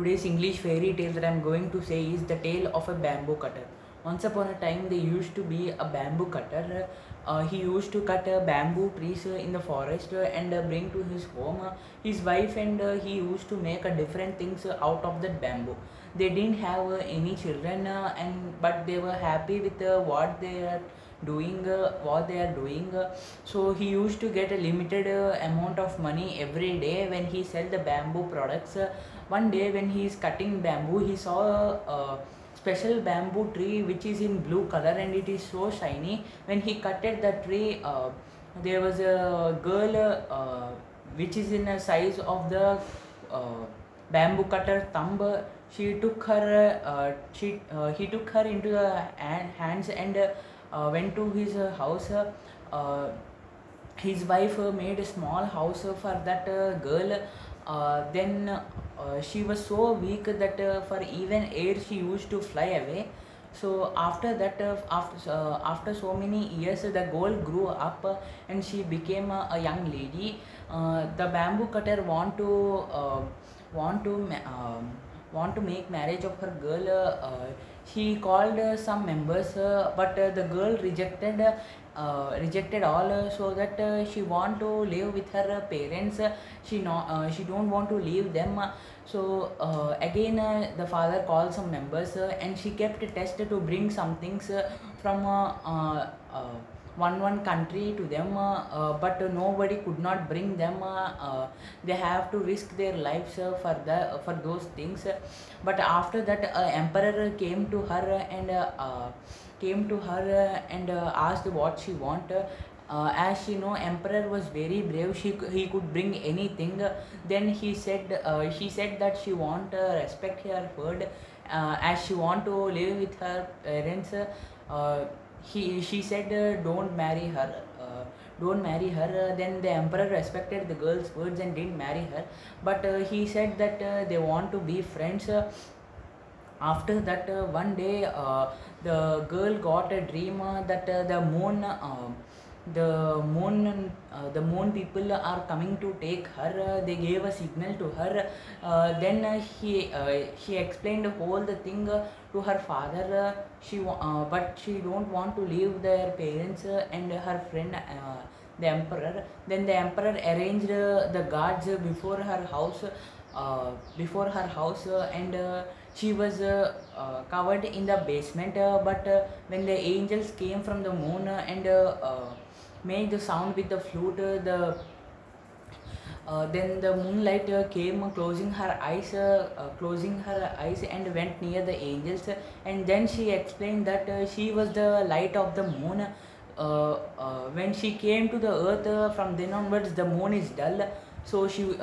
Today's English fairy tale that I'm going to say is the tale of a bamboo cutter. Once upon a time, there used to be a bamboo cutter. He used to cut bamboo trees in the forest and bring to his home. His wife and he used to make different things out of that bamboo. They didn't have any children, but they were happy with what they are doing. So he used to get a limited amount of money every day when he sell the bamboo products. One day when he is cutting bamboo, he saw a special bamboo tree which is in blue color and it is so shiny. When he cutted the tree, there was a girl which is in a size of the bamboo cutter thumb. She took her he took her into the hands and went to his house. His wife made a small house for that girl. Then she was so weak that for even air she used to fly away. So after that, after so many years, the girl grew up and she became a young lady. The bamboo cutter want to want to make marriage of her girl. He called some members, but the girl rejected all, so that she want to live with her parents. She don't want to leave them. So again, the father called some members, and she kept a test to bring some things from one country to them, but nobody could not bring them. They have to risk their lives for those things. But after that, emperor came to her and asked what she want. As she know, emperor was very brave. He could bring anything. Then she said that she want respect her word, as she want to live with her parents. She said don't marry her. Don't marry her. Then the emperor respected the girl's words and didn't marry her. But he said that they want to be friends. After that, one day, the girl got a dream that the moon people are coming to take her. They gave a signal to her. Then she explained whole the thing to her father. But she don't want to leave their parents and her friend, the emperor. Then the emperor arranged the guards before her house, and she was covered in the basement. But when the angels came from the moon and made the sound with the flute, then the moonlight came, closing her eyes and went near the angels. And then she explained that she was the light of the moon. When she came to the earth, from then onwards the moon is dull. So she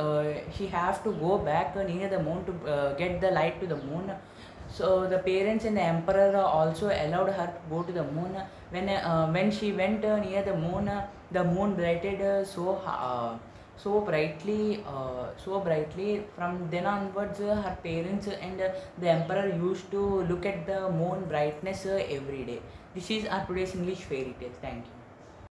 have to go back near the moon to get the light to the moon. So the parents and the emperor also allowed her to go to the moon. When she went near the moon brightened so brightly. From then onwards, her parents and the emperor used to look at the moon brightness every day. This is our today's English fairy tale. Thank you.